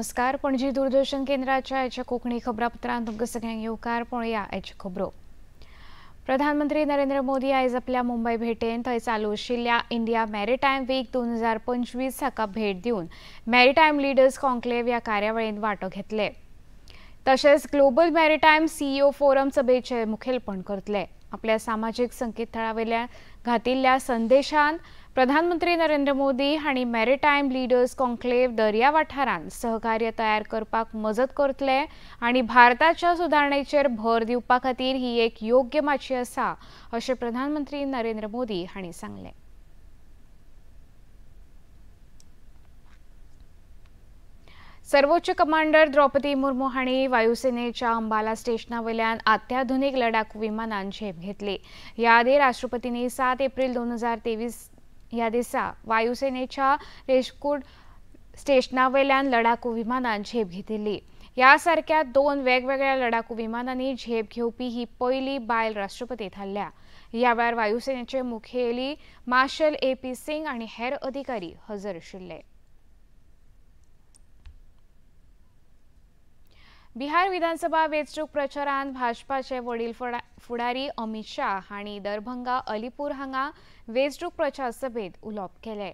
नमस्कार. पणजी दूरदर्शन केंद्राच्या आयच्या कोंकणी खबरापत्रांत तुमकां सगळ्यांक येवकार. पळोवया आयच्यो खबरो. प्रधानमंत्री नरेंद्र मोदी आयज आपल्या मुंबय भेटेन थंय चालू आशिल्ल्या इंडिया मॅरिटायम वीक 2025 हाका भेट दिवन मॅरिटायम लिडर्स कॉन्क्लेव्ह ह्या कार्यावळींत वांटो घेतले. तशेंच ग्लोबल मॅरिटायम सीईओ फोरम सभेचें मुखेलपण करतले. आपल्या सामाजीक संकेतथळावेल्यान घातिल्ल्या संदेशांत प्रधानमंत्री नरेंद्र मोदी हांणी मॅरिटायम लिडर्स कॉन्क्लेव्ह दर्या वाठारांत सहकार्य तयार करपाक मजत करतले आनी भारताच्या सुदारणेचेर भर दिवपा खातीर ही एक योग्य माची आसा अशें प्रधानमंत्री नरेंद्र मोदी हांणी सांगलें. सर्वोच्च कमांडर द्रौपदी मुर्मू हांणी वायुसेनेच्या अंबाला स्टेशनावेल्यान अत्याधुनीक लडाख विमानान झेप घेतली. ह्या आदी राष्ट्रपतींनी 7 एप्रिल 2023 ह्या दिसा वायुसेनेच्या रेशकूड स्टेशनावेल्यान लडाखू विमानान झेप घेतिल्ली. ह्या सारक्या 2 वेगवेगळ्या लडाखू विमानांनी झेप घेवपी ही पयली बायल राष्ट्रपती थारल्या. ह्या वेळार वायुसेनेचे मुखेली मार्शल AP सिंग आनी हेर अधिकारी हजर आशिल्ले. बिहार विधानसभा वेंचणूक प्रचारांत भाजपाचे वडील फुडारी अमित शाह हांणी दरभंगा अलीपूर हांगा वेंचणूक प्रचार सभेत उलोवप केलें.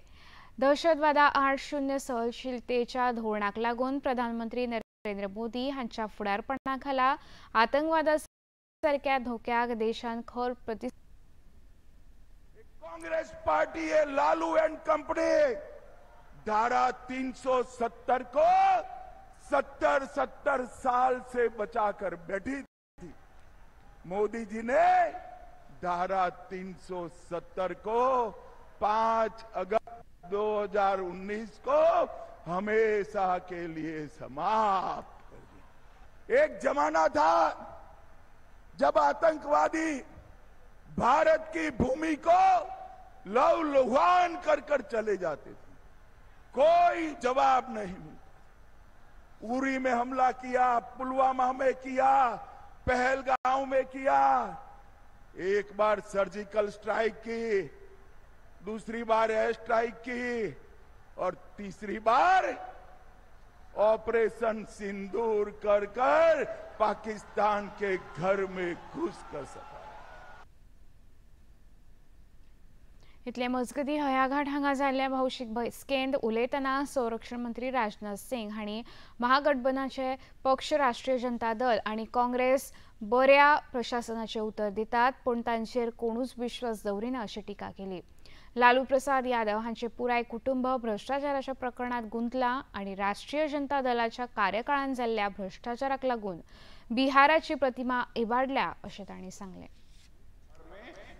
दहशतवादा आड शून्य सहनशीलतेच्या धोरणाक लागून प्रधानमंत्री नरेंद्र मोदी हांच्या फुडारपणा खाला आतंकवादा सारक्या धोक्याक देशान खर कांग्रेस पार्टी है लालू एंड कंपनी धारा 370 को 70 साल से बचाकर बैठी थी. मोदी जी ने धारा 370 को 5 अगस्त 2019 को हमेशा के लिए समाप्त कर दिया. एक जमाना था जब आतंकवादी भारत की भूमि को लहूलुहान कर कर चले जाते थे, कोई जवाब नहीं मिलता. उरी में हमला किया, पुलवामा में किया, पहलगांव में किया. एक बार सर्जिकल स्ट्राइक की, दूसरी बार एयर स्ट्राइक की और तीसरी बार ऑपरेशन सिंदूर कर कर पाकिस्तान के घर में घुस कर सका. इतले मजगती हयाघाट हांगा जाल्ल्या भौशीक बसकेंत उलयतना संरक्षण मंत्री राजनाथ सिंग हांणी महागठबंधनाचे पक्ष राष्ट्रीय जनता दल आनी काँग्रेस बऱ्या प्रशासनाचे उतर दितात पूण तांचेर कोणूच विश्वास दवरिना अशी टिका केली. लालू प्रसाद यादव हांचे पुराय कुटुंब भ्रष्टाचाराच्या प्रकरणात गुंतला आनी राष्ट्रीय जनता दलाच्या कार्यकाळांत जाल्ल्या भ्रष्टाचाराक लागून बिहाराची प्रतिमा इबाडल्या अशें तांणी सांगलें.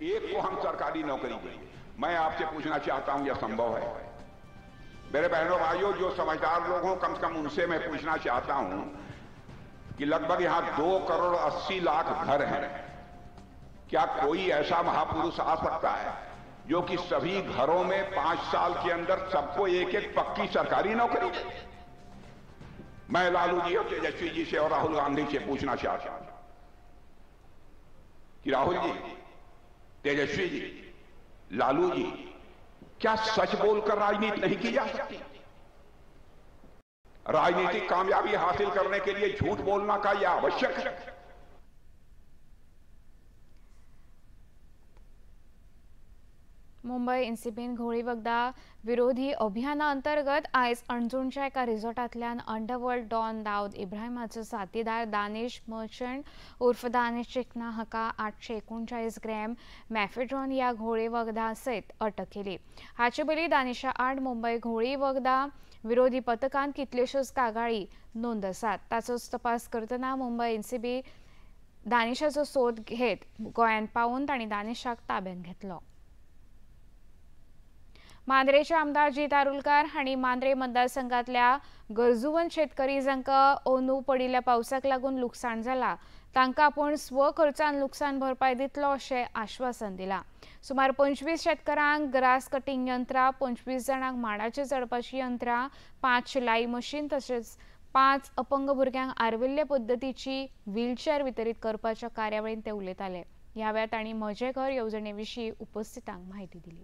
एक को हम सरकारी नौकरी देंगे. मैं आपसे पूछना चाहता हूं यह संभव है? मेरे बहनों भाइयों, जो समझदार लोग हों कम से कम उनसे मैं पूछना चाहता हूं कि लगभग यहां 2 करोड़ 80 लाख घर हैं. क्या कोई ऐसा महापुरुष आ सकता है जो कि सभी घरों में 5 साल के अंदर सबको एक एक पक्की सरकारी नौकरी दे? मैं लालू जी और तेजस्वी जी से और राहुल गांधी से पूछना चाहता हूं कि राहुल जी, तेजस्वी जी, लालू जी, क्या सच बोलकर राजनीति नहीं की जा सकती? राजनीतिक कामयाबी हासिल करने के लिए झूठ बोलना का यह आवश्यक है? मुंबय एनसीबीन घोळी वखदां विरोधी अभियाना अंतर्गत आयज अणजुणच्या एका रिसॉर्टांतल्यान अंडरवर्ल्ड डॉन दाऊद इब्राहिमाचो साथीदार दानिश मर्चंट उर्फ दानिश चिकना हाका 839 ग्रॅम मॅफेड्रॉन ह्या घोळी वखदां सयत अटक केली. हाचे पयलीं दानिशा आड मुंबय घोळी वखदां विरोधी पथकान कितल्योश्योच कागाळी नोंद आसात. ताचोच तपास करतना मुंबय एनसीबी दानिशाचो सोद घेत गोंयांत पावून तांणी दानिशाक ताब्यांत घेतलो. मांद्रेचे आमदार जी तारुलकार हांणी मांद्रे मतदारसंघातल्या गरजुवंत शेतकरी जांकां अंदू पडिल्ल्या पावसाक लागून लुकसाण जाला तांकां आपूण स्वखर्चान लुकसाण भरपाय दितलो अशें आश्वासन दिलां. सुमार 25 शेतकारांक ग्रास कटिंग यंत्रां, 25 जाणांक माडाची चडपाची यंत्रां, 5 शिलाई मशीन तशेंच 5 अपंग भुरग्यांक आर्विल्ले पद्दतीची व्हीलचेअर वितरीत करपाच्या कार्यावळींत ते उलयताले. ह्या वेळार तांणी म्हजें घर येवजणे विशीं उपस्थितांक म्हायती दिली.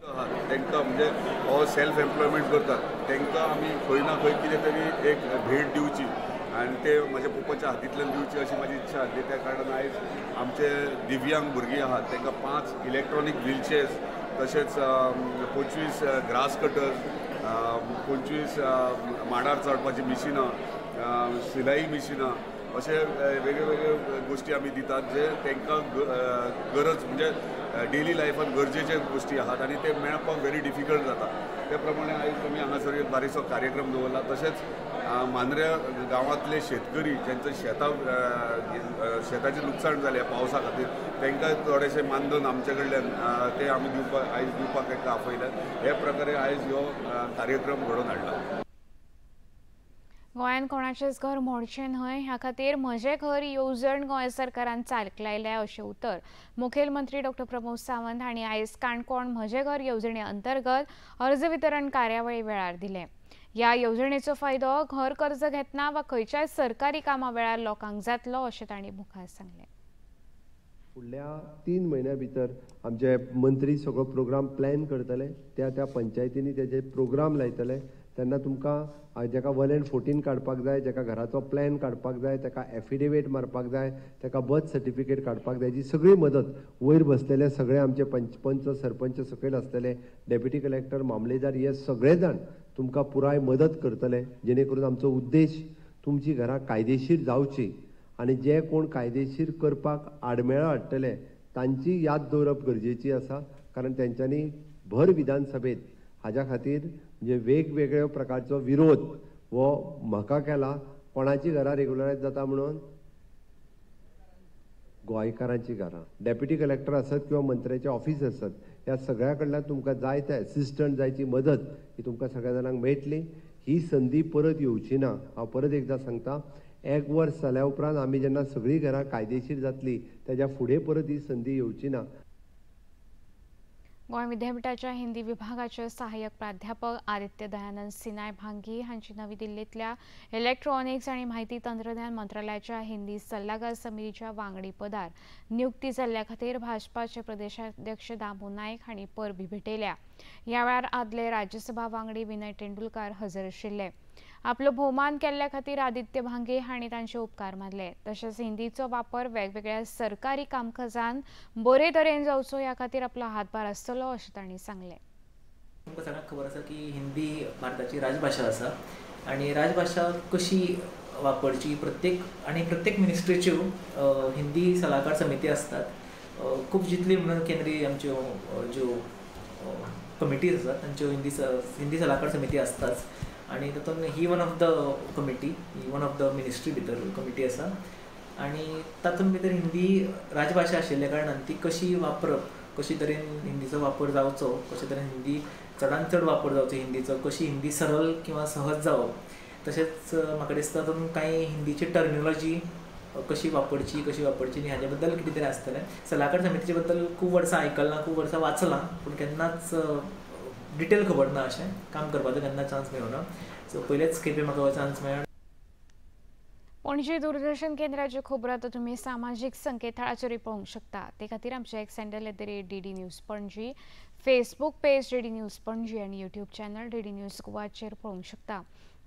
तांकां म्हणजे हो सेल्फ एम्प्लॉयमेंट करतात तांकां आमी खंय ना खंय कितें तरी एक भेट दिवची आनी ते म्हज्या पप्पाच्या हातींतल्यान दिवची अशी म्हाजी इच्छा आसली. त्या कारणान आयज आमचे दिव्यांग भुरगीं आहात तांकां 5 इलेक्ट्रॉनीक व्हीलचेअर्स तशेंच 25 ग्रास कटर्स 25 मांडार चडपाची मिशिनां सिलाई मिशिनां अशे वेगळे वेगळे गोष्टी आमी दितात जे तांकां गरज म्हणजे डेली लायफान गरजेचे गोष्टी आहात आनी ते मेळपाक व्हेरी डिफिकल्ट जाता. त्या प्रमाणे आयज आमी हांगासर एक बारीकसो कार्यक्रम दवरला. तशेंच मांद्र्या गांवांतले शेतकरी जेंचं शेताचें लुकसाण जालें पावसा खातीर तांकां थोडेशें मानधन आमचे कडल्यान ते आमी दिवपाक तांकां आपयल्यात. हे प्रकारे आयज हो कार्यक्रम घडोवन हाडला. गोंयान कोणाचेंच घर मोडचें न्हय ह्या खातीर म्हजें घर येवजण गोंय सरकारान चालीक लायल्या अशें उतर मुखेलमंत्री डॉ प्रमोद सावंत हांणी आयज काणकोण म्हजें घर येवजणे अंतर्गत अर्ज वितरण कार्यावळी वेळार दिलें. ह्या येवजणेचो फायदो घर कर्ज घेतना वा खंयच्याय सरकारी कामां वेळार लोकांक जातलो अशें तांणी मुखार सांगलें. फुडल्या 3 म्हयन्या भितर आमचे मंत्री सगळो प्रोग्राम प्लॅन करतले. त्या पंचायतींनी तेजे प्रोग्राम लायतले. तेन्ना तुमकां जेका 1 and 14 काडपाक जाय, जेका घराचो प्लॅन काडपाक जाय, तेका एफिडेविट मारपाक जाय, तेका बर्थ सर्टिफिकेट काडपाक जाय, जी सगळी मदत वयर बसलेले सगळे आमचे पंच सरपंच सकयल आसतले, डेप्युटी कलेक्टर मामलेदार हे सगळे जाण तुमकां पुराय मदत करतले. जेणे करून आमचो उद्देश तुमची घरां कायदेशीर जावची आनी जे कोण कायदेशीर करपाक आडमेळो हाडटले तांची याद दवरप गरजेची आसा. कारण तेंच्यांनी भर विधानसभेत हाज्या खातीर म्हणजे वेगवेगळ्या प्रकारचो विरोध हो म्हाका केला. कोणाची घरां रेग्युलरायज जाता म्हणून गोंयकारांची घरां, डेप्युटी कलेक्टर आसत किंवा मंत्र्याचे ऑफिस आसत, ह्या सगळ्या कडल्यान तुमकां जाय ते असिस्टंट जायची मदत ही तुमकां सगळ्या जाणांक मेळटली. ही संदी परत येवची ना. हांव परत एकदां सांगता, 1 वर्स जाल्या उपरांत आमी जेन्ना सगळीं घरां कायदेशीर जातली तेज्या फुडें परत ही संदी येवची ना. गोंय विद्यापीठाच्या हिंदी विभागाचे सहाय्यक प्राध्यापक आदित्य दयानंद सिनाय भांगी हांची नवी दिल्लीतल्या इलेक्ट्रॉनिक्स आणि माहिती तंत्रज्ञान मंत्रालयाच्या हिंदी सल्लागार समितीच्या वांगडी पदार नियुक्ती जाल्ल्या खातीर भाजपाचे प्रदेशाध्यक्ष दामू नायक हांणी परबी भेटयल्या. ह्या वेळार आदले राज्यसभा वांगडी विनय तेंडुलकार हजर आशिल्ले. आपलो भोवमान केल्ल्या खातीर आदित्य भांगे हांणी तांचे उपकार मानले. तशेंच हिंदीचो वापर वेगवेगळ्या सरकारी कामकाजांत बरे तरेन जावचो ह्या खातीर आपलो हातभार आसतलो अशें तांणी सांगलें. तुमकां सगळ्यांक खबर आसा की हिंदी भारताची राजभाशा आसा आनी राजभाशा कशी वापरची प्रत्येक मिनिस्ट्रीच्यो हिंदी सल्लागार समिती आसतात. खूब जितली म्हणून केंद्रीय आमच्यो ज्यो कमिटीज आसात तांच्यो हिंदी सल्लागार समिती आसताच आनी तातूंत ही वन ऑफ द कमिटी, ही वन ऑफ द मिनिस्ट्री भितर कमिटी आसा आनी तातूंत भितर हिंदी राजभाशा आशिल्ल्या कारणान ती कशी वापरप, कशे तरेन हिंदीचो वापर जावचो, कशे तरेन हिंदी चडांत चड वापर जावचो हिंदीचो, कशी हिंदी सरळ किंवा सहज जावप, तशेंच म्हाका दिसता तातूंत कांय हिंदीची टर्मिनोलॉजी कशी वापरची न्ही हाजे बद्दल कितें तरी आसतलें. सल्लागार समितीचे बद्दल खूब वर्सां आयकलां, खूब वर्सां वाचलां, पूण केन्नाच डिटेल खबर ना अशें काम करपाचो केन्ना चान्स मेळूना. सो पयलेच खेपे म्हाका हो चान्स मेळ्ळा. पणजी दूरदर्शन केंद्राच्यो खबरो आतां तुमी सामाजीक संकेतथळाचेर पळोवंक शकता. ते खातीर आमचे x handle @DD news Panaji, Facebook page DD news Panaji आनी यूट्यूब चॅनल DD न्यूज गोवाचेर पळोवंक शकता.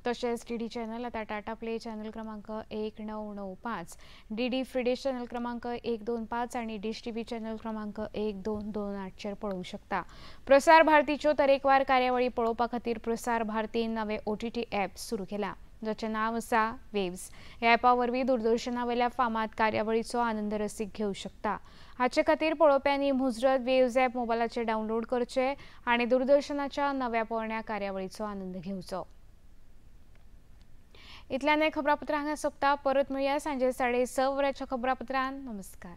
तशेंच DD चॅनल आतां टाटा प्ले चॅनल क्रमांक 1995, DD फ्री डिश चॅनल क्रमांक 125 आनी डिश TV चॅनल क्रमांक 1228चेर पळोवंक शकता. प्रसार भारतीच्यो तरेकवार कार्यावळी पळोवपा खातीर प्रसार भारतीन नवें OTT ॲप सुरू केलां, जाचें नांव आसा वेव्स. ह्या ॲपा वरवीं दूरदर्शना वयल्या फामाद कार्यावळीचो आनंद रसीक घेवंक शकता. हाचे खातीर पळोवप्यांनी मुजरत वेव्स ॲप मोबायलाचेर डावनलोड करचें आनी दूरदर्शनाच्या नव्या पोरण्या कार्यावळीचो आनंद घेवचो. इतल्यान खबरापत्र हांगा सोंपता. परत मेळुया सांजे 6:30 वरांच्या खबरापत्रांत. नमस्कार.